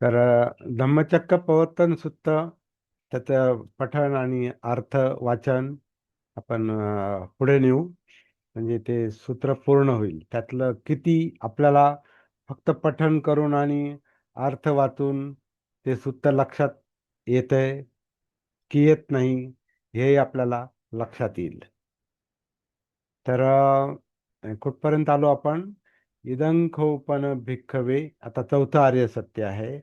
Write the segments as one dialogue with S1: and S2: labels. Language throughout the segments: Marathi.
S1: तर धम्मचक्र प्रवर्तन सुत्त त्याचं पठण आणि अर्थ वाचन आपण पुढे नेऊ. म्हणजे ते सूत्र पूर्ण होईल. त्यातलं किती आपल्याला फक्त पठण करून आणि अर्थ वाचून ते सूत्र लक्षात येतंय की येत नाही, हे आपल्याला लक्षात येईल. तर कुठपर्यंत आलो आपण? इदं खोपन भिक्खवे, आता चौथं आर्य सत्य आहे.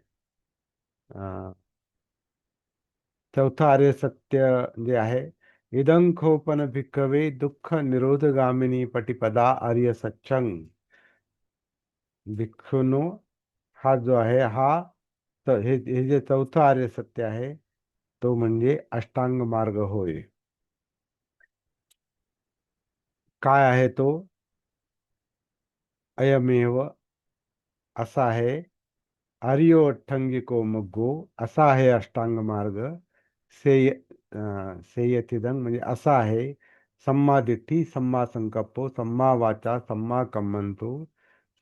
S1: चौथं आर्य सत्य जे आहे, इदं खोपन भिक्खवे दुःख निरोधगामिनी पटिपदा आर्य सच्चंग. भिक्षुनो, हा जो आहे हे जे चौथं आर्य सत्य आहे, तो म्हणजे अष्टांग मार्ग होय. काय आहे तो? अयमेव, असा आहे. आर्यो अठ्ठंगिको मग्गो, असा आहे अष्टांग मार्ग. सेयतिदं म्हणजे असा आहे. सम्मा दिट्ठी, सम्मा संकप्पो, सम्मा वाचा, सम्मा कम्मंतो,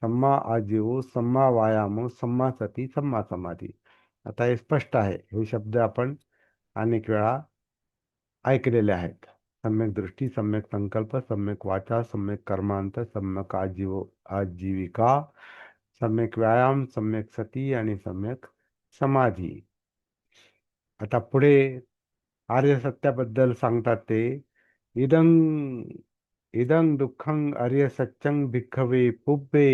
S1: सम्मा आजीवो, सम्मा वायामो, सम्मा सती, सम्मा समाधी. आता हे स्पष्ट आहे. हे शब्द आपण अनेक वेळा ऐकलेले आहेत. सम्यक दृष्टी, सम्यक संकल्प, सम्यक वाचा, सम्यक कर्मांत, सम्यक आजीविका, सम्यक व्यायाम, सम्यक सती आणि सम्यक समाधी. आता पुढे आर्य सत्याबद्दल सांगतात ते, इदं इदं दुःखं आर्य सत्यं भिक्खवे पुब्बे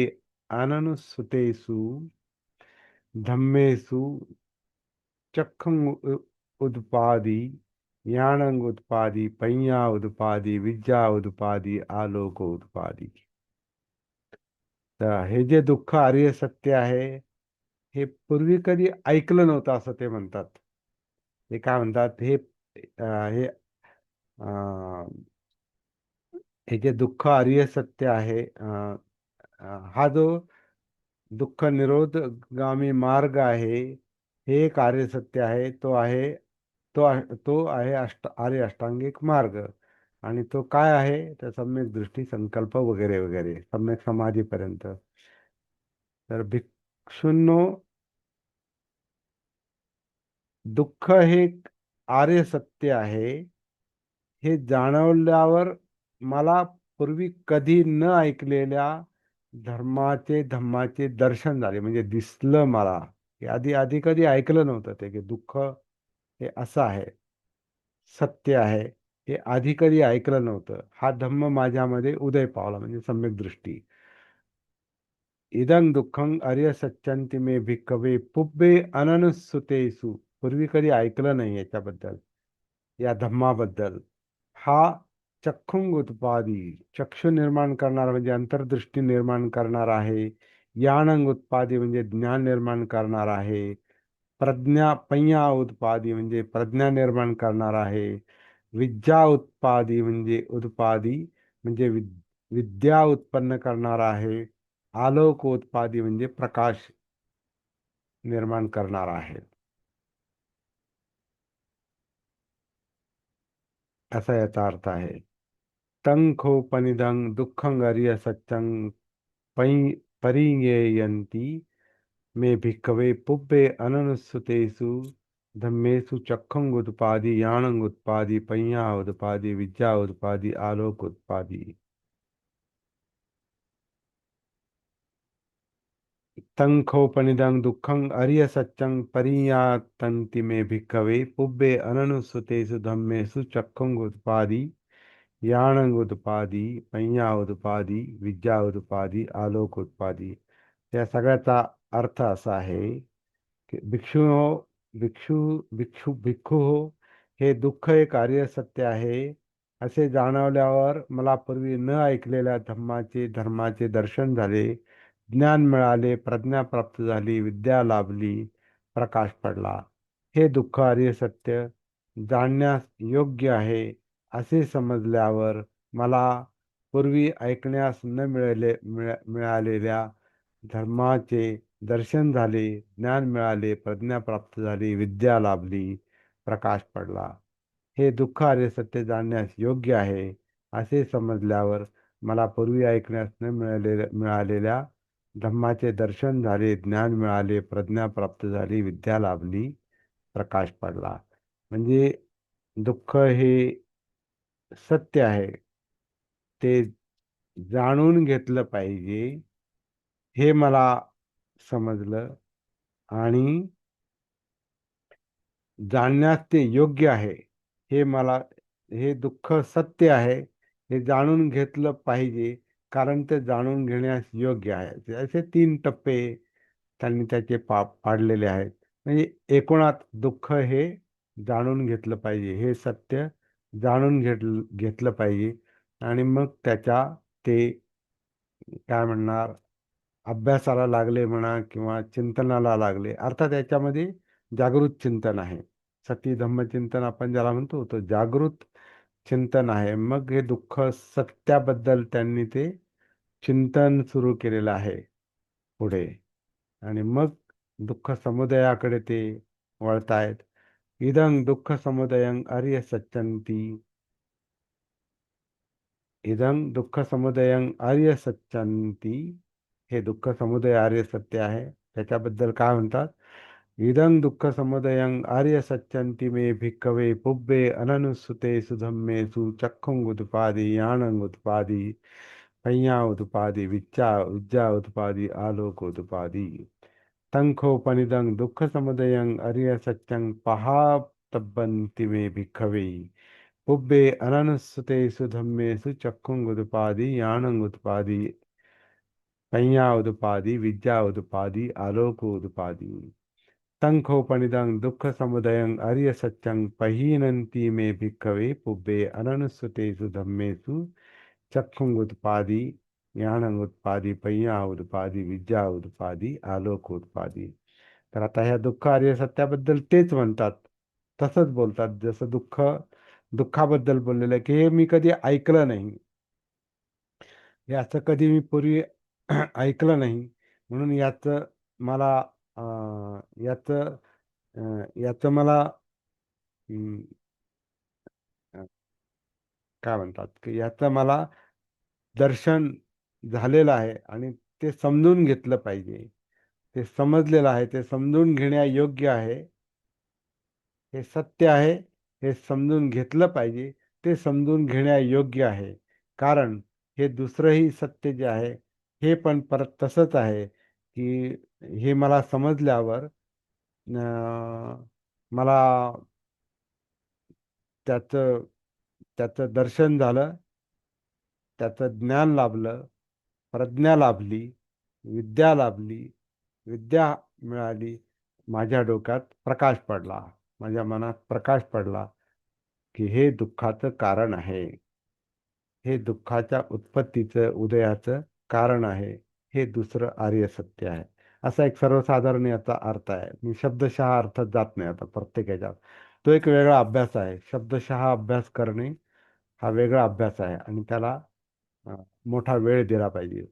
S1: अननुसुतेषु धम्मेषु चक्षुं उदपादि, ज्ञानं उत्पादि, पञ्या उत्पादि, विद्या उत्पादि, आलोको उत्पादि. तर हे जे दुःख आर्य सत्य आहे, हे पूर्वी कधी ऐकलं नव्हतं असं ते म्हणतात. ते काय म्हणतात, हे हे जे दुःख आर्य सत्य आहे, हा जो दुःख निरोधगामी मार्ग आहे, हे एक आर्य सत्य आहे. तो आहे आर्य अष्टांगिक मार्ग. आणि तो काय आहे? तर सम्यक दृष्टी, संकल्प वगैरे वगैरे, सम्यक समाधीपर्यंत. तर भिक्षूंनो, दुःख हे एक आर्य सत्य आहे. हे जाणवल्यावर मला पूर्वी कधी न ऐकलेल्या धम्माचे दर्शन झाले. म्हणजे दिसलं मला, की आधी आधी कधी ऐकलं नव्हतं ते, की दुःख हे असं आहे, सत्य आहे. हे आधी कधी ऐकलं नव्हतं. हा धम्म माझ्यामध्ये उदय पावला, म्हणजे सम्यक दृष्टी. इदं दुःखं आर्य सच्चंती मे भिक्खवे पुब्बे अननुसुतेषु. पूर्वी कधी ऐकलं नाही याच्याबद्दल, या धम्माबद्दल. हा चक्षुंग उत्पादी, चक्षु निर्माण करणारा म्हणजे अंतर्दृष्टी निर्माण करणार आहे. ज्ञानंग उत्पादी म्हणजे ज्ञान निर्माण करणार आहे. पञ्या उत्पादी म्हणजे प्रज्ञा निर्माण करणार आहे. विद्या उत्पादी म्हणजे विद्या उत्पन्न करणार आहे. आलोक उत्पादी म्हणजे प्रकाश निर्माण करणार आहे. असा याचा अर्थ आहे. तं खोपनिदं दुःखं आर्य सत्यं पै परियेयन्ति मे भिक्खवे पुब्बे अननुसुतेषु धम्मेषु चक्षुं उत्पादि, ज्ञानं उत्पादि, पञ्या उत्पादि, विद्या उत्पादि, आलोक उत्पादि. तं खोपनिदं दुःखं आर्य सत्यं परियातन्ति मे भिक्खवे पुब्बे अननुसुतेषु धम्मेषु चक्षुं उत्पादि, ज्ञानं उत्पादि, पञ्या उत्पादि, विद्या उत्पादि, आलोक उत्पादि. या सगळ्याचा अर्थ असा आहे की भिक्षू भिक्खू हो, हे दुःख एक कार्य सत्य आहे. असे जाणवल्यावर मला पूर्वी न ऐकलेल्या धर्माचे दर्शन झाले. ज्ञान मिळाले, प्रज्ञा प्राप्त झाली, विद्या लाभली, प्रकाश पडला. हे दुःख आर्य सत्य जाणण्यास योग्य आहे असे समजल्यावर मला पूर्वी ऐकण्यास न मिळालेल्या धर्माचे दर्शन झाले, ज्ञान मिळाले, प्रज्ञा प्राप्त झाली, विद्या लाभली, प्रकाश पडला. हे दुःख आर्य सत्य जाणण्यास योग्य आहे असे समजल्यावर मला पूर्वी ऐकण्यास न मिळालेल्या धम्माचे दर्शन झाले, ज्ञान मिळाले, प्रज्ञा प्राप्त झाली, विद्या लाभली, प्रकाश पडला. म्हणजे दुःख हे सत्य आहे, ते जाणून घेतलं पाहिजे, हे मला समजलं. आणि जाणण्यास ते योग्य आहे, हे मला, हे दुःख सत्य आहे, हे जाणून घेतलं पाहिजे, कारण ते जाणून घेण्यास योग्य आहे. असे तीन टप्पे त्यांनी त्याचे पाडलेले आहेत. म्हणजे एकूणात दुःख हे जाणून घेतलं पाहिजे, हे सत्य जाणून घेतलं पाहिजे. आणि मग त्याच्या ते काय म्हणणार, अभ्यासाला लागले म्हणा किंवा चिंतनाला लागले. अर्थात याच्यामध्ये जागृत चिंतन आहे. सती धम्मचिंतन आपण ज्याला म्हणतो, तो जागृत चिंतन आहे. मग हे दुःख सत्याबद्दल त्यांनी ते चिंतन सुरू केलेलं आहे पुढे. आणि मग दुःख समुदयाकडे ते वळतायत. इदं दुःख समुदयं आर्य सच्चंती. इदं दुःख समुदयं आर्य सच्चंती. हे दुःख समुदय आर्य सत्य आहे. त्याच्याबद्दल काय म्हणतात? इदं दुःख समुदयं आर्य सच्चंती मे भिक्खवे पुब्बे अननुसुते सुधम्मेषु चक्षुंगुत्पादि ज्ञानंगुत्पादि पय्याउत्पादि विद्या उत्पादि आलोकोत्पादि तंखोपनिदं दुःख समुदयं आर्य सत्यं पहातब्बन्ति मे भिक्खवे पुब्बे अननुसुतेषु धम्मेषु चक्षुंगुत्पादि ज्ञानंगुत्पादि पय्या उदुपादि विद्या उदुपादि आलोको उदुपादि तंखोपनिदं दुःख समुदयं आर्य सत्यं पहीनन्ति मे भिक्खवे पुब्बे अननुसुतेषु धम्मेषु चक्षुंगुत्पादि ज्ञानंगुत्पादि पय्या उदुपादि विद्या उदुपादि आलोक उदुपादि. तर आता ह्या दुःख आर्य सत्याबद्दल तेच म्हणतात, तसंच बोलतात. जसं दुःखाबद्दल बोललेलं आहे की हे मी कधी ऐकलं नाही, याचं कधी मी पूर्वी ऐकलं नाही, म्हणून याचं मला याचं याचं मला अं, अं, काय म्हणतात की याचं मला दर्शन झालेलं आहे आणि ते समजून घेतलं पाहिजे. ते समजलेलं आहे, ते समजून घेण्यायोग्य आहे, हे सत्य आहे, हे समजून घेतलं पाहिजे, ते समजून घेण्यायोग्य आहे. कारण हे दुसरंही सत्य जे आहे, हे पण परत तसंच आहे की हे मला समजल्यावर मला त्याचं त्याचं दर्शन झालं, त्याचं ज्ञान लाभलं, प्रज्ञा लाभली, विद्या लाभली, विद्या मिळाली, माझ्या डोक्यात प्रकाश पडला, माझ्या मनात प्रकाश पडला की हे दुःखाचं कारण आहे, हे दुःखाच्या उत्पत्तीचं उदयाचं कारण आहे, हे दुसरं आर्य सत्य आहे. असा एक सर्वसाधारण याचा अर्थ आहे. मी शब्दशः अर्थात जात नाही आता प्रत्येक ह्याच्यात. तो एक वेगळा अभ्यास आहे. शब्दशः अभ्यास करणे हा वेगळा अभ्यास आहे आणि त्याला अ, मोठा वेळ दिला पाहिजे.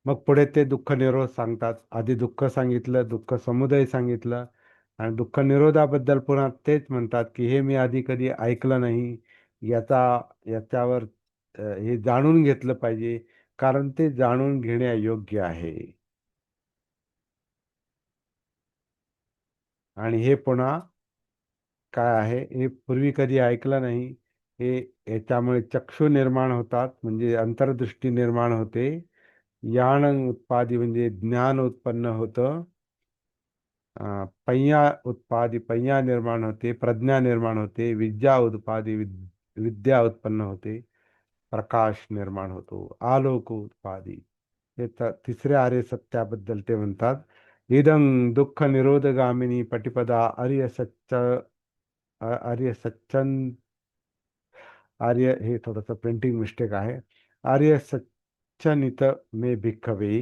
S1: मग पुढे ते दुःख निरोध सांगतात. आधी दुःख सांगितलं, दुःख समुदय सांगितलं, आणि दुःख निरोधाबद्दल पुन्हा तेच म्हणतात की हे मी आधी कधी ऐकलं नाही, याचा याच्यावर हे जाणून घेतलं पाहिजे, कारण ते जाणून घेण्यायोग्य आहे. आणि हे पुन्हा काय आहे, हे पूर्वी कधी ऐकलं नाही, हे याच्यामुळे चक्षु निर्माण होतात, म्हणजे अंतर्दृष्टी निर्माण होते, ज्ञान उत्पादी म्हणजे ज्ञान उत्पन्न होतं, पय्या उत्पादी पय्या निर्माण होते, प्रज्ञा निर्माण होते, विद्या उत्पादी विद्या उत्पन्न होते, प्रकाश निर्माण होतो, आलोक उत्पादी. हे तिसऱ्या आर्य सत्याबद्दल ते म्हणतात. इदं दुःख निरोधगामिनी पटिपदा आर्य सच्च आर्य सच्चन आर्य, हे थोडंसं प्रिंटिंग मिस्टेक आहे. आर्य सच्चनित मे भिक्खवे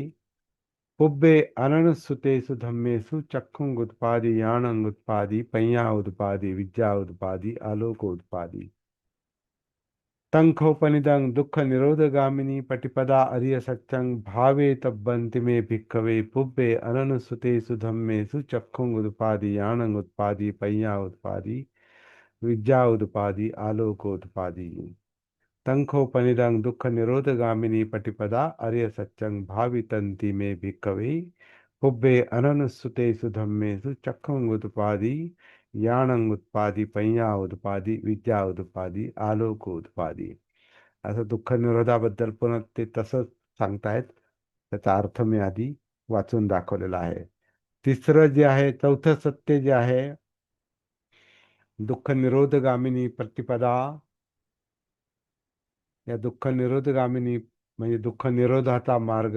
S1: पुब्बे अननुसुतेषु धम्मेषु चक्षुंगुत्पादि ज्ञानंगुत्पादि पय्याउत्पादि विद्याउत्पादि आलोकोत्पादि तंखोपनिदं दुःख निरोधगामिनी पटिपदा आर्य सत्यं भावे तब्बन्ति मे भिक्खवे पुब्बे अननुसुतेषु धम्मेषु चक्षुंगुत्पादि ज्ञानंगुत्पादि पय्याउत्पादि विद्याउत्पादि आलोकोत्पादि तंखोपनिदं दुःख निरोधगामिनी पटिपदा अर्य सच्चं भावितन्ति मे भिक्खवे पुब्बे अननुसुतेषु धम्मेषु चक्खुंगुत्पादी याणंग उत्पादी पय्या उत्पादी विद्या उत्पादी आलोक उत्पादी. असं दुःख निरोधाबद्दल पुन्हा ते तसंच सांगतायत. त्याचा अर्थ मी आधी वाचून दाखवलेला आहे. तिसरं जे आहे, चौथं सत्य जे आहे, दुःख निरोधगामिनी प्रतिपदा. या दुःख निरोधगामिनी म्हणजे दुःख निरोधाचा मार्ग,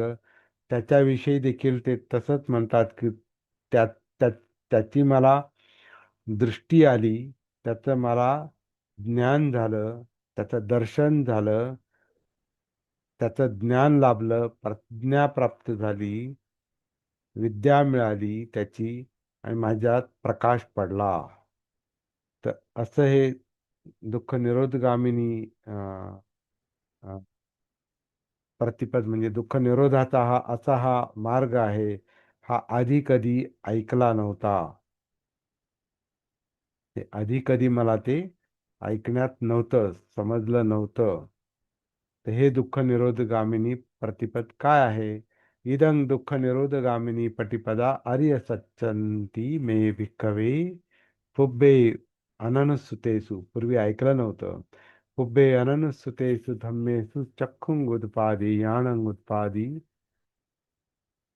S1: त्याच्याविषयी देखील ते तसंच म्हणतात की त्या त्या त्याची मला दृष्टी आली, त्याचं मला ज्ञान झालं, त्याचं दर्शन झालं, त्याचं ज्ञान लाभलं, प्रज्ञा प्राप्त झाली, विद्या मिळाली त्याची, आणि माझ्यात प्रकाश पडला. तर असं हे दुःख निरोधगामिनी प्रतिपद म्हणजे दुःख निरोधाचा हा मार्ग आहे. हा आधी कधी ऐकला नव्हता. ते आधी कधी मला ते ऐकण्यात नव्हतं, समजलं नव्हतं. तर हे दुःख निरोधगामिनी प्रतिपद काय आहे? इदं दुःख निरोधगामिनी पटिपदा आर्य सच्चंती मे भिक्खवे पुब्बे अननुसुतेषु. पूर्वी ऐकलं नव्हतं. पुब्बे अननुसुतेषु धम्मेषु चक्षुंग उत्पादी याणंग उत्पादी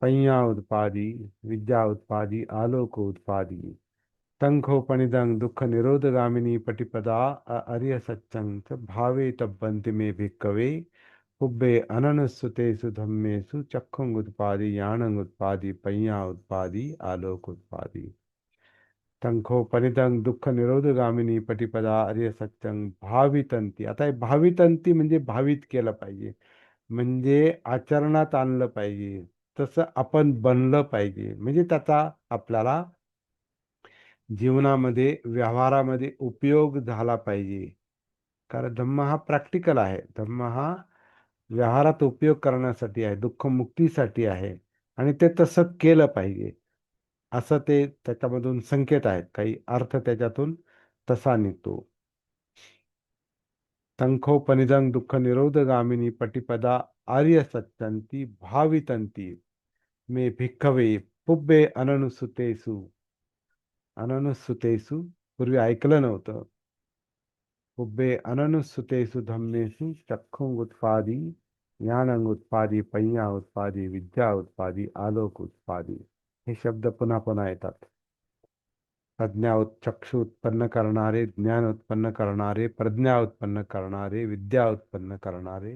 S1: पय्या उत्पादी विद्या उत्पादी आलोक उत्पादी. तंखोपनिदं दुःख निरोधगामिनी पटिपदा अर्य सच्चं च भावे तब्बन्ति मे भिक्खवे पुब्बे अननुसुतेषु धम्मेषु चक्षुंग उत्पादी याणंग उत्पादी पय्या उत्पादी आलोक उत्पादी. तंखोपनिदं दुःख निरोधगामिनी पटिपदा अर्य सच्चं भावितंती. आता हे भावितंती म्हणजे भावित केलं पाहिजे, म्हणजे आचरणात आणलं पाहिजे, तसं आपण बनलं पाहिजे, म्हणजे त्याचा आपल्याला जीवनामध्ये व्यवहारामध्ये उपयोग झाला पाहिजे. कारण धम्म हा प्रॅक्टिकल आहे. धम्म हा व्यवहारात उपयोग करण्यासाठी आहे, दुःखमुक्तीसाठी आहे, आणि ते तसं केलं पाहिजे. असं ते त्याच्यामधून संकेत आहेत, काही अर्थ त्याच्यातून तसा निघतो. तंखोपनिदं दुःख निरोधगामिनी पटिपदा आर्य सच्चंती भावितंती मे भिक्खवे पुब्बे अननुसुतेषु. अननुसुतेषु पूर्वी ऐकलं नव्हतं. पुब्बे अननुसुतेषु धम्मेषु चक्षुंग उत्पादी ज्ञानंग उत्पादी पय्या उत्पादी विद्या उत्पादी आलोक उत्पादी. हे शब्द पुन्हा पुन्हा येतात. चक्षु उत्पन्न करणारे, ज्ञान उत्पन्न करणारे, प्रज्ञा उत्पन्न करणारे, विद्या उत्पन्न करणारे,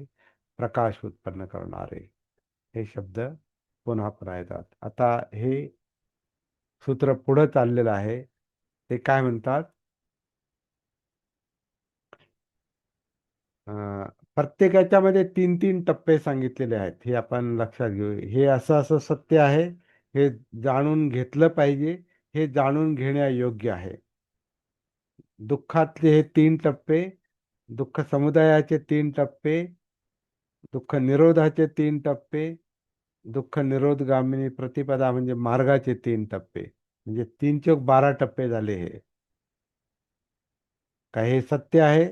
S1: प्रकाश उत्पन्न करणारे. हे शब्द पुन्हा पुन्हा येतात. आता हे सूत्र पुढं चाललेलं आहे. ते काय म्हणतात? प्रत्येकाच्या मध्ये तीन तीन टप्पे सांगितलेले आहेत. हे आपण लक्षात घेऊ. हे असं असं सत्य आहे, हे जाणून घेतलं पाहिजे, हे जाणून घेण्यायोग्य आहे. दुःखातले हे तीन टप्पे, दुःख समुदायाचे तीन टप्पे, दुःख निरोधाचे तीन टप्पे, दुःख निरोधगामिनी प्रतिपदा म्हणजे मार्गाचे तीन टप्पे. म्हणजे 3 चौक 12 टप्पे झाले. हे काय हे सत्य आहे,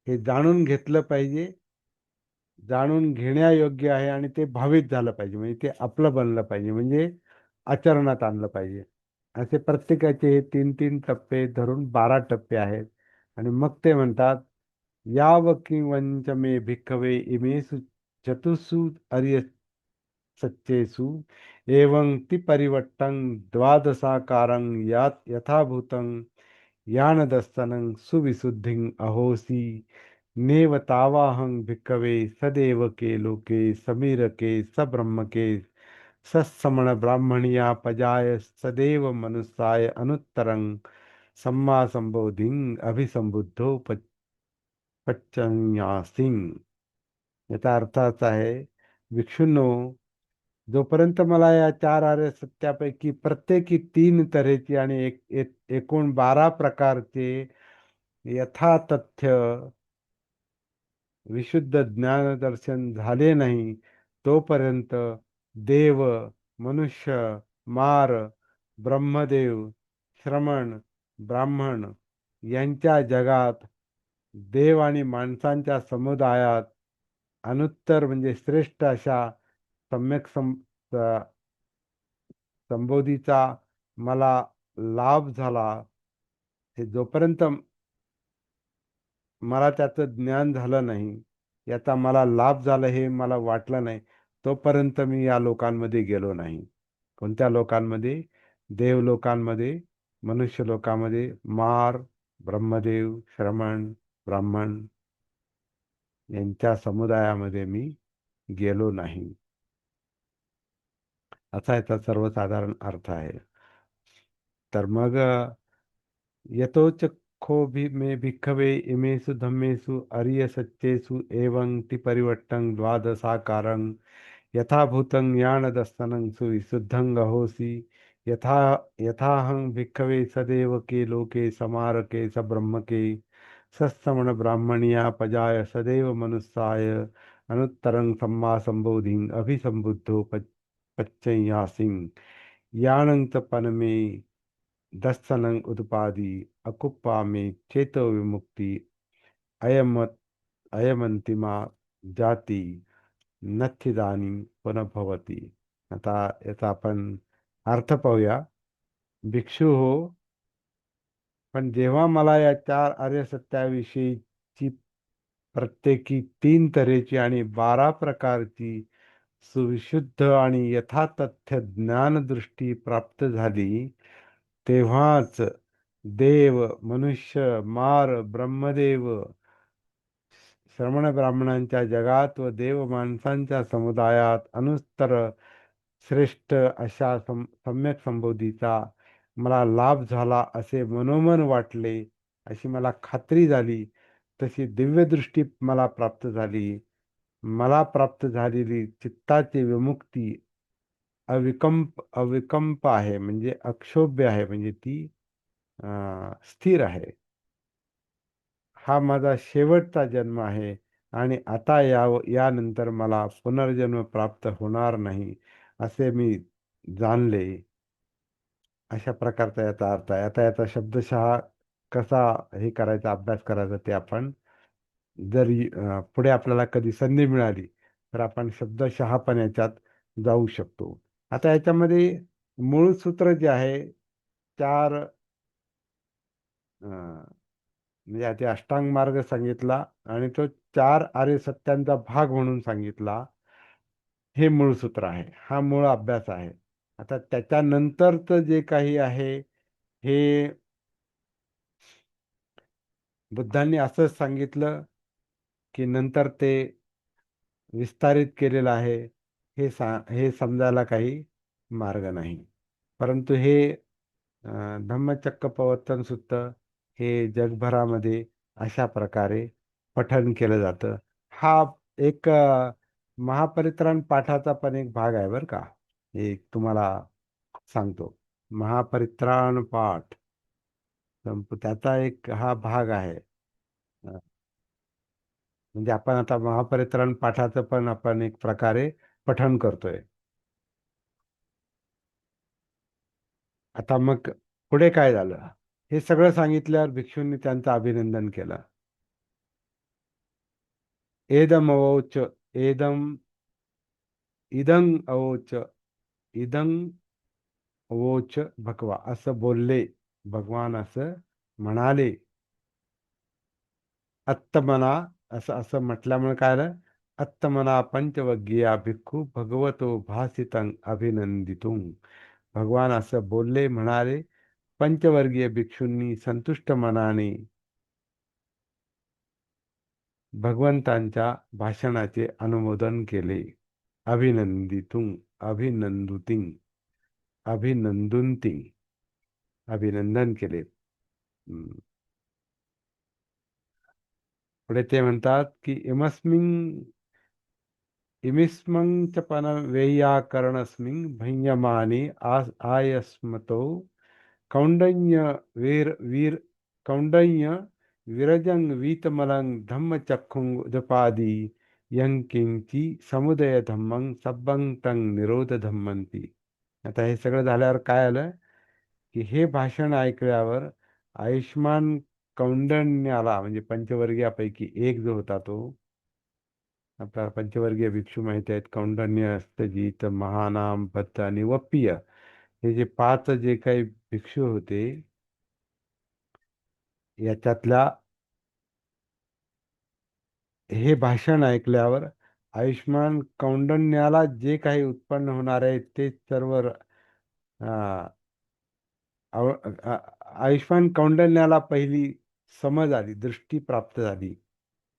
S1: हे जाणून घेतलं पाहिजे, जाणून घेण्यायोग्य आहे, आणि ते भावित झालं पाहिजे, म्हणजे ते आपलं बनलं पाहिजे, म्हणजे आचरणात आणलं पाहिजे. असे प्रत्येकाचे हे तीन तीन टप्पे धरून 12 टप्पे आहेत. आणि मग ते म्हणतात, याव किंवंच मे भिक्खवे इमेषु चतुषु अर्य सच्चेषु एवं ति परिवट्टं द्वादशाकारं यथाभूतं यानदस्तनं सुविशुद्धिं अहोसि नेव तावाहं भिक्खवे सदेव के लोके समीर के सब्रह्म के सत्समण ब्राह्मणिया पजाय सदैव मनुष्याय अनुत्तरं सम्मा संबोधिं अभिसंबुद्धो पच्चन्यासिं. याचा अर्थ असा आहे, भिक्षूंनो, जोपर्यंत मला या चार आर्य सत्यापैकी प्रत्येकी तीन तऱ्हेची आणि एकूण 12 प्रकारचे यथातथ्य विशुद्ध ज्ञानदर्शन झाले नाही, तोपर्यंत देव, मनुष्य, मार, ब्रह्मदेव, श्रमण, ब्राह्मण यांच्या जगात देव आणि माणसांच्या समुदायात अनुत्तर म्हणजे श्रेष्ठ अशा सम्यक संबोधीचा मला लाभ झाला. हे जोपर्यंत मला त्याचं ज्ञान झालं नाही, याचा मला लाभ झाला हे मला वाटलं नाही, तोपर्यंत मी या लोकांमध्ये गेलो नाही. कोणत्या लोकांमध्ये? देव लोकांमध्ये, मनुष्य लोकांमध्ये, मार, ब्रह्मदेव, श्रमण, ब्राह्मण यांच्या समुदायामध्ये मी गेलो नाही. असा याचा सर्वसाधारण अर्थ आहे. तर मग यतोच मे भिक्खवे इमेषु धम्मेषु आर्य सत्येषु एवं ति परिवट्टं द्वादशाकारं यथाभूतं ज्ञानदर्शनं सुविशुद्धं गहोसि यथा यथाहं भिक्खवे सदेव के लोके समारके स ब्रह्मके सत्समण ब्राह्मणिया पजाय सदैव मनुष्याय अनुत्तरं सम्मा संबोधिं अभिसंबुद्धो पच्चयासिं यानं च पनमे दස්සनं उत्पादी अकुप्पा में चेतो विमुक्ति अयमत अयमंतिमा जाती नच्छिदानी पुनः भवती. आता याचा आपण अर्थ पाहूया. भिक्षू हो, पण जेव्हा मला या चार आर्य सत्याविषयीची प्रत्येकी 3 तऱ्हेची आणि 12 प्रकारची सुविशुद्ध आणि यथातथ्य ज्ञानदृष्टी प्राप्त झाली, तेव्हाच देव, मनुष्य, मार, ब्रह्मदेव, श्रमण ब्राह्मणांच्या जगात व देव माणसांच्या समुदायात अनुत्तर श्रेष्ठ अशा सम्यक संबोधीचा मला लाभ झाला असे मनोमन वाटले, अशी मला खात्री झाली. तशी दिव्यदृष्टी मला प्राप्त झाली. मला प्राप्त झालेली चित्ताची विमुक्ती अविकंप आहे, म्हणजे अक्षोभ्य आहे, म्हणजे ती स्थिर आहे. हा माझा शेवटचा जन्म आहे आणि आता यानंतर मला पुनर्जन्म प्राप्त होणार नाही असे मी जाणले. अशा प्रकारचा याचा अर्थ आहे. आता याचा शब्दशः कसा हे करायचा, अभ्यास करायचा, ते आपण जर पुढे आपल्याला कधी संधी मिळाली तर आपण शब्दशः पण याच्यात जाऊ शकतो. आता याच्यामध्ये मूळ सूत्र जे आहे, चार म्हणजे आधी अष्टांग मार्ग सांगितला आणि तो चार आर्य सत्यांचा भाग म्हणून सांगितला. हे मूळ सूत्र आहे, हा मूळ अभ्यास आहे. आता त्याच्यानंतरच जे काही आहे, हे बुद्धांनी असंच सांगितलं की नंतर ते विस्तारित केलेलं आहे, हे समजायला काही मार्ग नाही. परंतु हे धम्मचक्र प्रवर्तन सुत्त हे जगभरामध्ये अशा प्रकारे पठण केलं जातं. हा एक महापरित्राण पाठाचा पण एक भाग आहे बरं का. एक तुम्हाला सांगतो, महापरित्राण पाठ त्याचा एक हा भाग आहे. म्हणजे आपण आता महापरित्राण पाठाचं पण आपण एक प्रकारे पठण करतोय. आता मग पुढे काय झालं, हे सगळं सांगितल्यावर भिक्षूंनी त्यांचं अभिनंदन केलं. एदम अवोच एदम इदं अवोच इदं अवोच भगवा, असं बोलले भगवान, असं म्हणाले. अत्तमना, असं असं म्हटल्यामुळे काय आलं, अत्तमना पंचवग्गिया भिक्खू भगवतो भासितं अभिनंदितुं. भगवान असं बोलले, म्हणाले. पंचवर्गीय भिक्षूंनी संतुष्ट मनाने भगवंतांच्या भाषणाचे अनुमोदन केले. अभिनंदितुं, अभिनंदुतिं, अभिनंदुंती, अभिनंदन केले. पुढे ते म्हणतात की इमिस्मं च पन वेय्याकरणस्मिं भंयमाने आयस्मतो कौंडन्य कौंडन्य विरजं वीतमलं धम्मचक्षुंदपादी यंकिंची समुदय धम्मं सब्बं तं निरोध धम्मंती. आता हे सगळं झाल्यावर काय आलं की हे भाषण ऐकल्यावर आयुष्मान कौंडण्याला म्हणजे पंचवर्गीयापैकी एक जो होता तो, आपल्याला पंचवर्गीय भिक्षू माहिती आहेत, कौंडण्य, अष्टजित, महानाम, भट्ट आणि वप्पिय, हे जे पाच जे काही भिक्षू होते, याच्यातल्या हे भाषण ऐकल्यावर आयुष्मान कौंडण्याला जे काही उत्पन्न होणार आहे ते सर्व आयुष्मान कौंडण्याला पहिली समज आली, दृष्टी प्राप्त झाली.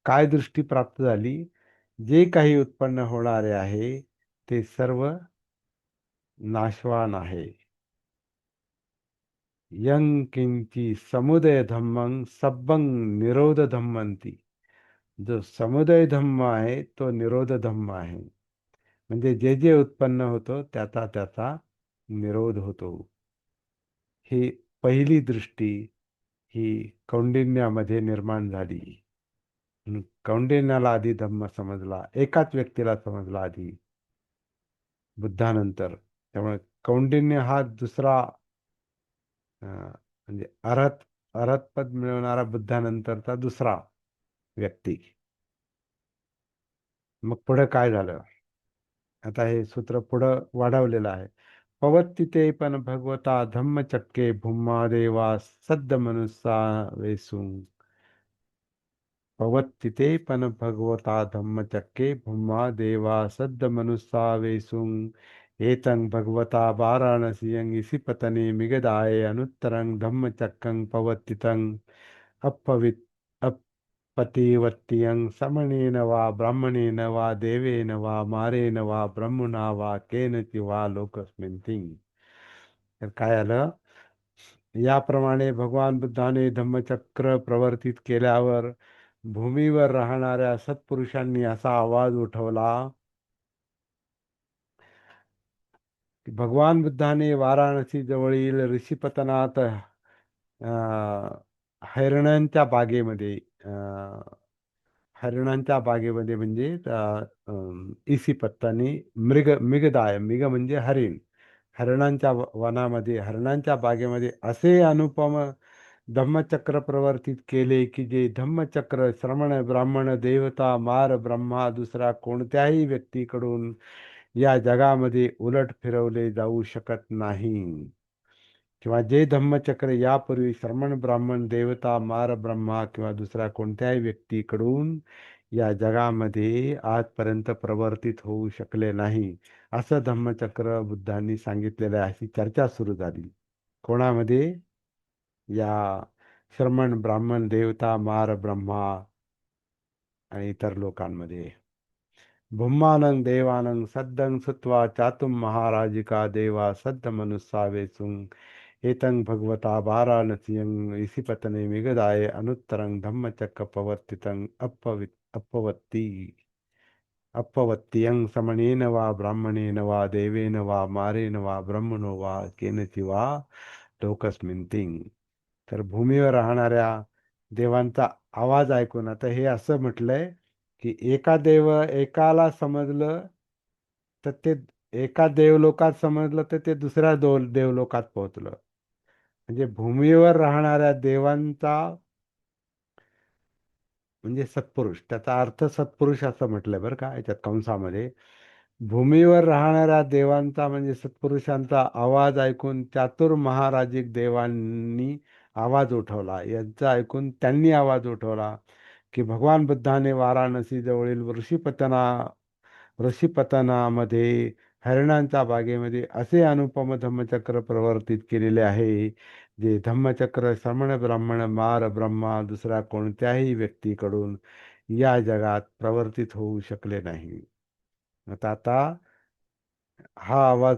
S1: काय दृष्टी प्राप्त झाली? जे काही उत्पन्न होणारे आहे ते सर्व नाशवान आहे. यं किंची समुदय धम्मं सब्बं निरोध धम्मंती. जो समुदय धम्म आहे तो निरोध धम्म आहे. म्हणजे जे जे उत्पन्न होतो त्याचा त्याचा निरोध होतो. ही पहिली दृष्टी ही कौंडिण्यामध्ये निर्माण झाली. कौंडिण्याला आधी धम्म समजला, एकाच व्यक्तीला समजला आधी, बुद्धानंतर. त्यामुळे कौंडिन्य हा दुसरा म्हणजे अरहत पद मिळवणारा बुद्धानंतरचा दुसरा व्यक्ती. मग पुढे काय झालं? आता हे सूत्र पुढं वाढवलेलं आहे. पवत्तिते पण भगवता धम्मचक्के भूम्मा देवा सद्द मनुसा वेसुं. पवत्तिते पण भगवता धम्मचक्के भूम्मा देवा सद्द मनुसा वेसुं. एतं भगवता वाराणसीयं इसिपतने मिगदाय अनुत्तरं धम्मचक्कं पवत्तितं अपवित् अपतिवत्यं समनेन वा ब्राह्मणेन वा देवेन वा मारेन वा ब्रह्मणा वा केनचि वा लोकस्मिन्. तर काय आलं? याप्रमाणे भगवान बुद्धाने धम्मचक्र प्रवर्तित केल्यावर भूमीवर राहणाऱ्या सत्पुरुषांनी असा आवाज उठवला की भगवान बुद्धाने वाराणसी जवळील ऋषीपतनात हैरणांच्या बागेमध्ये हरिणांच्या बागेमध्ये म्हणजे इसिपत्ताने मृगदाय, मृग म्हणजे हरिण, हरिणांच्या वनामध्ये, हरिणांच्या बागेमध्ये असे अनुपम धम्मचक्र प्रवर्तित केले की जे धम्मचक्र श्रमण ब्राह्मण देवता मार ब्रह्मा दुसरा कोणत्याही व्यक्तीकडून या जगामध्ये उलट फिरवले जाऊ शकत नाही. किंवा जे धम्मचक्र यापूर्वी श्रमण ब्राह्मण देवता मार ब्रह्मा किंवा दुसऱ्या कोणत्याही व्यक्तीकडून या जगामध्ये आजपर्यंत प्रवर्तित होऊ शकले नाही, असं धम्मचक्र बुद्धांनी सांगितलेलं आहे. अशी चर्चा सुरू झाली. कोणामध्ये? या श्रमण ब्राह्मण देवता मार ब्रह्मा आणि इतर लोकांमध्ये. भुम्मानं देवानं सद्दं सुत्वा चातुं महाराजिका देवा सद्द मनुस्सावेसुं. एतं भगवता वाराणसीयं इसिपतने मिगदाय अनुत्तरं धम्मचक्कपवर्तितं अपवत्तियं समनेन वा ब्राह्मणेन वा देवेन वा मारेन वा ब्रह्मणो वा केनचि वा लोकस्मिन्. तर भूमीवर राहणाऱ्या देवांचा आवाज ऐकून आता हे असं म्हटलंय की एकाला समजलं तर ते, एका देवलोकात समजलं तर ते दुसऱ्या देवलोकात पोहोचलं. म्हणजे भूमीवर राहणाऱ्या देवांचा म्हणजे सत्पुरुष, त्याचा अर्थ सत्पुरुष असं म्हटलंय बरं का याच्यात कंसामध्ये. भूमीवर राहणाऱ्या देवांचा म्हणजे सत्पुरुषांचा आवाज ऐकून चातुर महाराजिक देवांनी आवाज उठवला. यांचा ऐकून त्यांनी आवाज उठवला की भगवान बुद्धाने वाराणसी जवळील ऋषीपतनामध्ये हरिणांच्या बागेमध्ये असे अनुपम धम्मचक्र प्रवर्तित केलेले आहे, जे धम्मचक्र श्रमण ब्राह्मण मार ब्रह्मा दुसऱ्या कोणत्याही व्यक्तीकडून या जगात प्रवर्तित होऊ शकले नाही. आता हा आवाज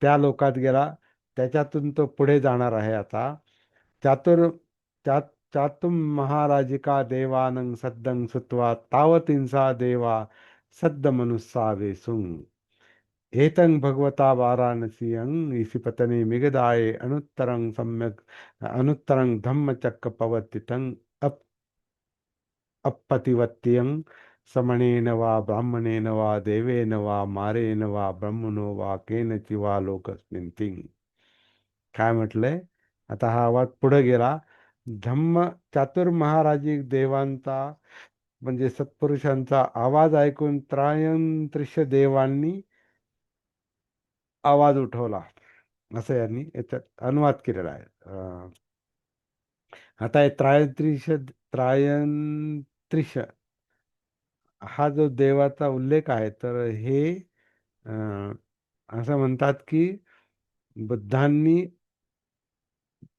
S1: त्या लोकात गेला, त्याच्यातून तो पुढे जाणार आहे. आता चातुर चा चातुम महाराजिका देवानं सद्दं सुत्वा तावतिंसा देवा सद्द मनुस्सा वेसुं. एतं भगवता वाराणसीयं इसिपतने मिगदाय अनुत्तरं धम्मचक्कपवर्तितं अपतिवत्यं समनेन वा ब्राह्मणेन वा देवेन वा मारेन वा ब्रह्मणो वा केनचि वा लोकस्मिन्. काय म्हटलंय? आता हा आवाज पुढे गेला धम्म चातुर महाराजिक देवांचा म्हणजे सत्पुरुषांचा आवाज ऐकून त्रयंत्रिश देवांनी आवाज उठवला, असं यांनी याच्यात अनुवाद केलेला आहे. आता हे त्रायंत्रिश हा जो देवाचा उल्लेख आहे, तर हे अं, असं म्हणतात की बुद्धांनी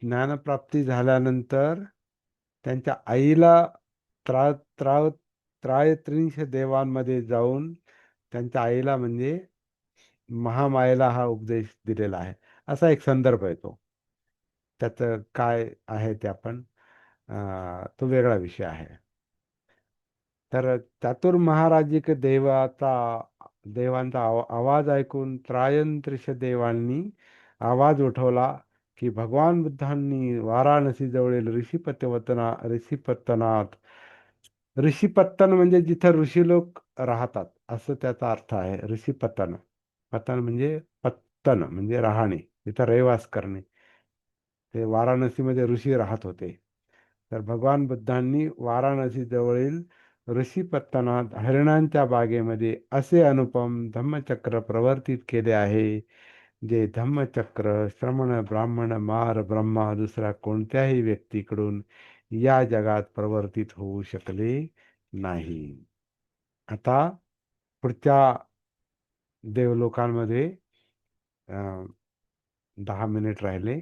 S1: ज्ञानप्राप्ती झाल्यानंतर त्यांच्या आईला त्रा त्रा त्रायत्रिंश देवांमध्ये जाऊन त्यांच्या आईला म्हणजे महामायेला हा उपदेश दिलेला आहे, असा एक संदर्भ आहे तो. त्याचं काय आहे ते आपण तो वेगळा विषय आहे. तर चातुर महाराजिक देवांचा आवाज ऐकून त्रायंत्रिश देवांनी आवाज उठवला की भगवान बुद्धांनी वाराणसी जवळील ऋषीपत्तनात, ऋषीपत्तन म्हणजे जिथं ऋषी लोक राहतात असं त्याचा अर्थ आहे. ऋषीपत्तन, पतन म्हणजे पत्तन म्हणजे राहणे, तिथं रहिवास करणे. ते वाराणसीमध्ये ऋषी राहत होते. तर भगवान बुद्धांनी वाराणसी जवळील ऋषीपत्तनात हरिणांच्या बागेमध्ये असे अनुपम धम्मचक्र प्रवर्तित केले आहे, जे धम्मचक्र श्रमण ब्राह्मण मार ब्रह्मा दुसऱ्या कोणत्याही व्यक्तीकडून या जगात प्रवर्तित होऊ शकले नाही. आता पुढच्या देवलोकांमध्ये 10 मिनिट राहिले.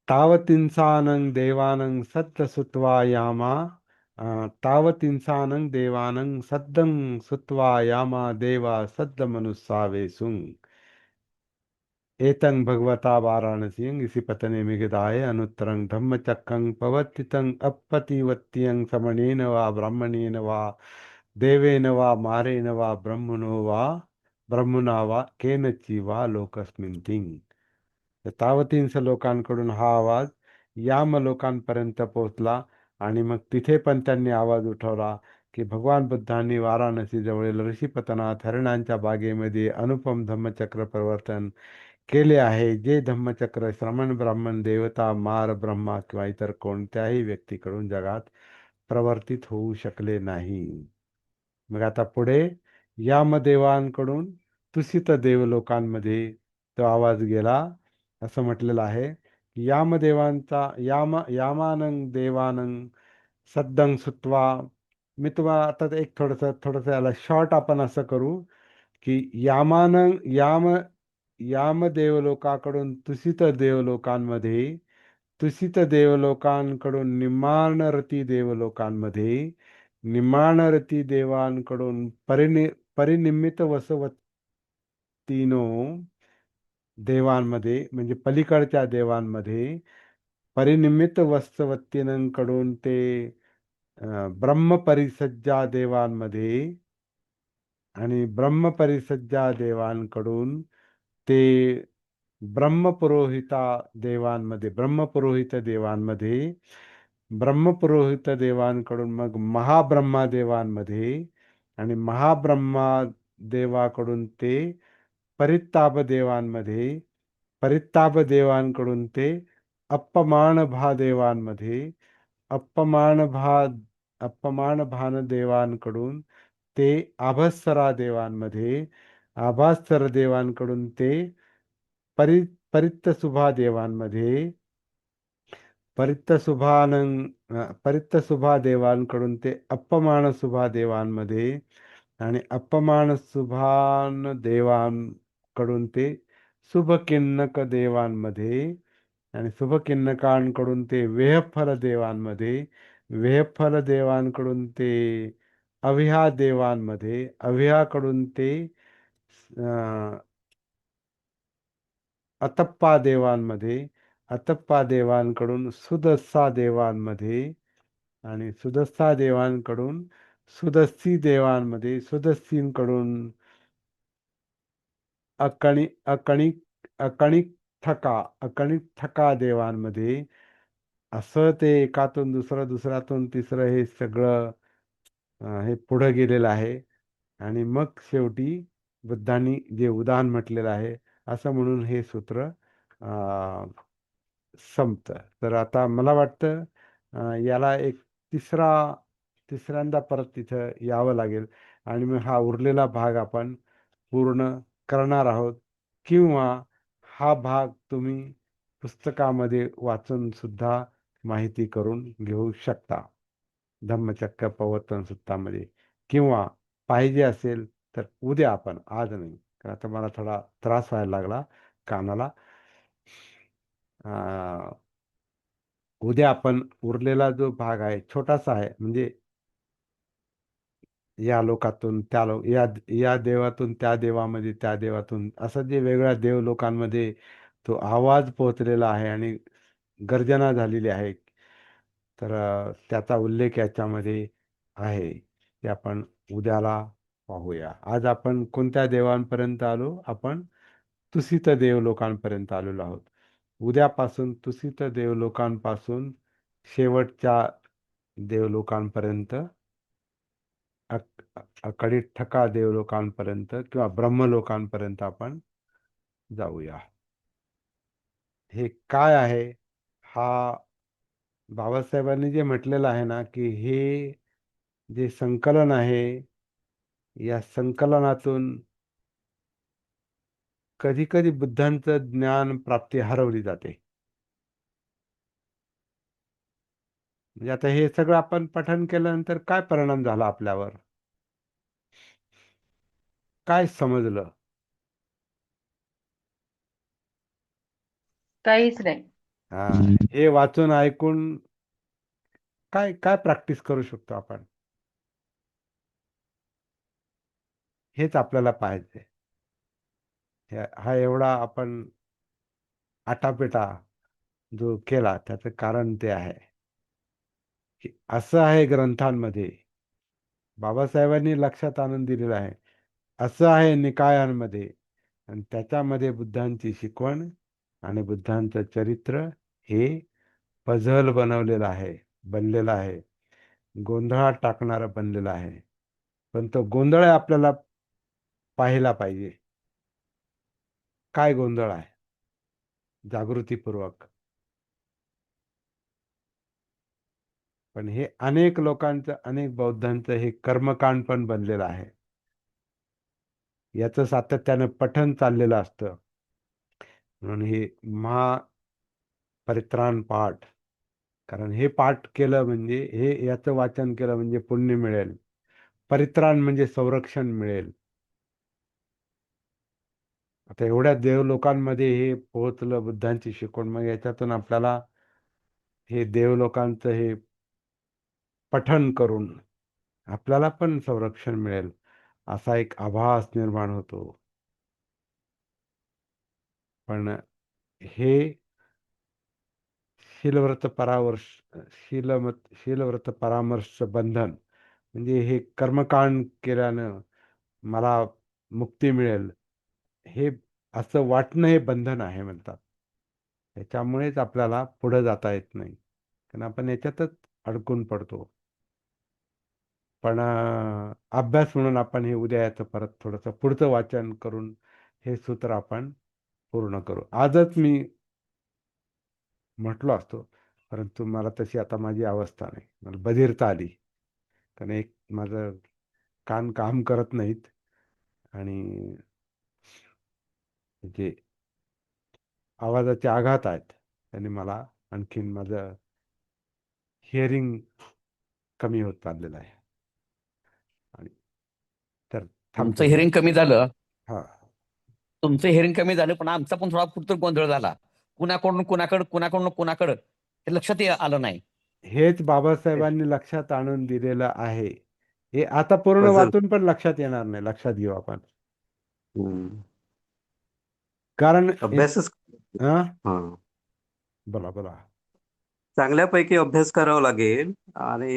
S1: तावतिंसानं देवानं सद्द सुत्वा यामा तावतिंसानं देवानं सद्दं सुत्वा यामा देवा सद्द मनुस्सावेसुं एतं भगवता वाराणसीं इसी पतने मिगिदाय अनुत्तरं धम्मचक्रं पवर्तितं अपतिवत्यं समणेन वा ब्राह्मणेन वा देवेन वा मारेन वा ब्रह्मणा वा केनचि वा लोकस्मिन् तर तावतींस लोकांकडून हा आवाज याम लोकांपर्यंत पोहोचला आणि मग तिथे पण त्यांनी आवाज उठवला की भगवान बुद्धांनी वाराणसी जवळील ऋषीपतनात हरिणांच्या बागेमध्ये अनुपम धम्मचक्र प्रवर्तन केले आहे, जे धम्मचक्र श्रमण ब्राह्मण देवता मार ब्रह्मा किंवा इतर कोणत्याही व्यक्तीकडून जगात प्रवर्तित होऊ शकले नाही. मग आता पुढे यामदेवांकडून तुसित देवलोकांमध्ये तो आवाज गेला, असं म्हटलेलं आहे. यामानं देवानं सद्दं सुत्वा. मी तुम्हाला आता एक थोडस याला शॉर्ट आपण असं करू की याम देवलोकाकडून तुसित देवलोकांकडून निम्माणरती देवलोकांमध्ये, निम्माणरती देवांकडून परिनिम्मित वसवत्तीनो देवांमध्ये म्हणजे पलीकडच्या देवांमध्ये, परिनिम्मित वसवत्तींकडून ते ब्रह्मपरिसज्जा देवांमध्ये आणि ब्रह्मपरिसज्जा देवांकडून ते ब्रह्मपुरोहिता देवांमध्ये ब्रह्मपुरोहित देवांकडून मग महाब्रह्मा देवांमध्ये आणि महाब्रह्मा देवाकडून ते परित्ताप देवांमध्ये, परित्ताप देवांकडून ते अपमान भा देवांमध्ये, अपमान भा अपमान भान देवांकडून ते आभस्सरा देवांमध्ये, आभास्तर देवांकडून ते परि परित्तसुभा देवांमध्ये, परित्तसुभा देवांकडून ते अपमान सुभा देवांमध्ये आणि अपमान सुभान देवांकडून ते शुभकिन्नक देवांमध्ये आणि शुभकिन्नकांकडून ते वेहफल देवांमध्ये, वेहफल देवांकडून ते अविहा देवांमध्ये, अविहाकडून ते अतप्पा देवांमध्ये, अतप्पा देवांकडून सुदस्सा देवांमध्ये आणि सुदस्सा देवांकडून सुदस्सी देवांमध्ये, सुदस्सींकडून अकणी अकणिक अकणिक थका देवांमध्ये, असं ते एकातून दुसरं, दुसऱ्यातून तिसरं हे सगळं हे पुढं गेलेलं आहे. आणि मग शेवटी बुद्धांनी जे उदाहरण म्हटलेलं आहे, असं म्हणून हे सूत्र संपतं. तर आता मला वाटतं याला एक तिसरा तिसऱ्यांदा परत तिथं यावं लागेल आणि मग हा उरलेला भाग आपण पूर्ण करणार आहोत, किंवा हा भाग तुम्ही पुस्तकामध्ये वाचून सुद्धा माहिती करून घेऊ शकता, धम्मचक्र प्रवर्तन सूत्रामध्ये. किंवा पाहिजे असेल तर उद्या आपण, आज नाही, कारण आता मला थोडा त्रास व्हायला लागला कानाला. अं, उद्या आपण उरलेला जो भाग आहे, छोटासा आहे, म्हणजे या लोकातून त्या लोक, या देवातून त्या देवामध्ये, त्या देवातून, असं जे वेगळ्या देव लोकांमध्ये तो आवाज पोहोचलेला आहे आणि गर्जना झालेली आहे, तर त्याचा उल्लेख याच्यामध्ये आहे. ते आपण उद्याला पाहूया. आज आपण कोणत्या देवांपर्यंत आलो? आपण तुसित देव लोकांपर्यंत आलेलो आहोत. उद्यापासून तुसित देव लोकांपासून शेवटच्या देवलोकांपर्यंत, अकडीठका देवलोकांपर्यंत किंवा ब्रह्मलोकांपर्यंत आपण जाऊया. हे काय आहे? हा बाबासाहेबांनी जे म्हटलेलं आहे ना, की हे जे संकलन आहे, या संकलनातून कधी कधी बुद्धांचं ज्ञान प्राप्ती हरवली जाते. म्हणजे आता हे सगळं आपण पठन केल्यानंतर काय परिणाम झाला आपल्यावर? काय समजलं?
S2: काहीच नाही.
S1: हा, हे वाचून ऐकून काय काय प्रॅक्टिस करू शकतो आपण? हेच आपल्याला पाहायचंय. हा एवढा आपण आटापिटा जो केला, त्याचं कारण ते आहे की असं आहे ग्रंथांमध्ये, बाबासाहेबांनी लक्षात आणून दिलेलं आहे, असं आहे निकायांमध्ये, आणि त्याच्यामध्ये बुद्धांची शिकवण आणि बुद्धांचं चरित्र हे पझल बनवलेलं आहे, बनलेलं आहे, गोंधळात टाकणारं बनलेलं आहे. पण तो गोंधळ आपल्याला पाहिला पाहिजे. काय गोंधळ आहे? जागृतीपूर्वक. पण हे अनेक लोकांचं, अनेक बौद्धांचं हे कर्मकांड पण बनलेलं आहे. याचं सातत्यानं पठण चाललेलं असतं. म्हणून हे परित्राण पाठ, कारण हे पाठ केलं म्हणजे, हे याचं वाचन केलं म्हणजे पुण्य मिळेल. परित्राण म्हणजे संरक्षण मिळेल. आता एवढ्या देवलोकांमध्ये हे पोहोचलं बुद्धांची शिकवण, मग याच्यातून आपल्याला हे देवलोकांचं हे पठन करून आपल्याला पण संरक्षण मिळेल, असा एक आभास निर्माण होतो. पण हे शीलव्रत परामर्श शीलव्रत परामर्श बंधन, म्हणजे हे कर्मकांड केल्यानं मला मुक्ती मिळेल, हे असं वाटणं हे बंधन आहे म्हणतात. त्याच्यामुळेच आपल्याला पुढे जाता येत नाही, कारण आपण याच्यातच अडकून पडतो. पण अभ्यास म्हणून आपण हे उद्या याचं परत थोडंसं पुढचं वाचन करून हे सूत्र आपण पूर्ण करू. आजच मी म्हटलो असतो, परंतु मला तशी आता माझी अवस्था नाही, मला बधिरता आली, कारण एक माझं कान काम करत नाहीत, आणि जे आवाजाचे आघात आहेत त्यांनी मला आणखीन माझं हिअरिंग कमी होत चाललेलं आहे. आणि तर
S3: तुमचं
S1: थांबतो मी.
S3: हिअरिंग कमी झालं.
S1: हा,
S3: तुमचं हिअरिंग कमी झालं, पण आमचा पण थोडा पुरतो गोंधळ झाला. कुणाकडून कुणाकडे ते लक्षात आलं नाही.
S1: हेच बाबासाहेबांनी लक्षात आणून दिलेलं आहे. हे आता पूर्ण
S4: पझल.
S1: वाचून पण लक्षात येणार नाही, लक्षात घेऊ आपण.
S4: हम्म.
S1: कारण
S4: अभ्यासच.
S1: हा,
S4: हा.
S1: बोला बोला.
S4: चांगल्यापैकी अभ्यास करावा लागेल आणि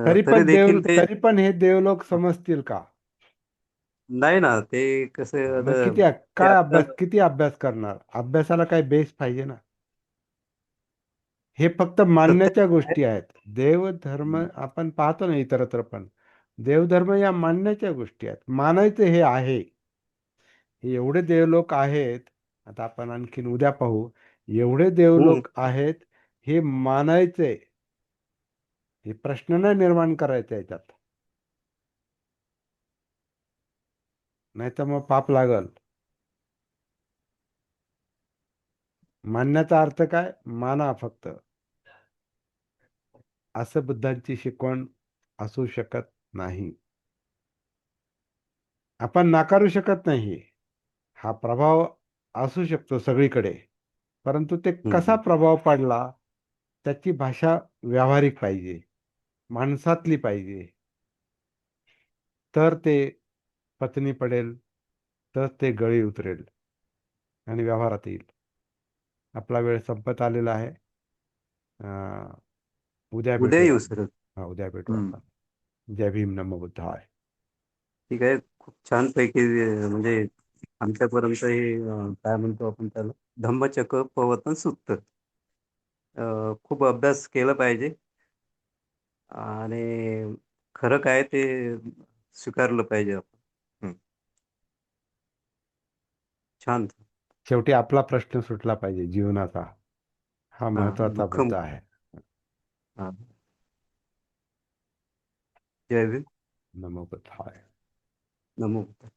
S1: तरी
S4: तरी
S1: पण
S4: देखील ते
S1: तरी पण हे देवलोक समजतील का?
S4: नाही ना, ते कसं
S1: मग
S4: आता
S1: किती
S4: ते
S1: काय
S4: आता
S1: अभ्यास, किती अभ्यास करणार? अभ्यासाला काही बेस पाहिजे ना. हे फक्त मानण्याच्या
S4: प्रत्येक
S1: गोष्टी आहेत. देवधर्म आपण पाहतो ना इतरत्र पण, देवधर्म या मानण्याच्या गोष्टी आहेत. मानायचं हे आहे. हे एवढे देवलोक आहेत, आता आपण आणखीन उद्या पाहू. एवढे देवलोक आहेत हे मानायचे, हे प्रश्न नाही निर्माण करायचे याच्यात, नाही तर मग पाप लागल. मानण्याचा अर्थ काय? माना फक्त, असं बुद्धांची शिकवण असू शकत नाही. आपण नाकारू शकत नाही. हा प्रभाव असू शकतो सगळीकडे, परंतु ते कसा
S4: हम्म.
S1: प्रभाव पडला, त्याची भाषा व्यावहारिक पाहिजे, माणसातली पाहिजे, तर ते पत्नी पडेल, तर ते गळी उतरेल आणि व्यवहारात येईल. आपला वेळ संपत आलेला आहे. अं, उद्या
S4: उद्या
S1: भेटूया
S4: येऊ
S1: आपण.
S4: सर.
S1: हा, उद्या भेटू
S4: हम्म.
S1: आपण. जय भीम, नमो बुद्धाय.
S4: ठीक आहे. खूप छान पैकी म्हणजे आमच्यापर्यंत हे काय म्हणतो आपण त्याला, धम्मचक्र प्रवर्तन सूत्र खूप अभ्यास केला पाहिजे आणि खरं काय ते स्वीकारलं पाहिजे आपण. हम्म. छान.
S1: शेवटी आपला प्रश्न सुटला पाहिजे जीवनाचा, हा
S4: हा,
S1: महत्वाचा
S4: दुःख.
S1: मुद्दा आहे.
S4: हा. जय भीम.
S1: नमो बुद्धाय.
S4: नमो बुद्धाय.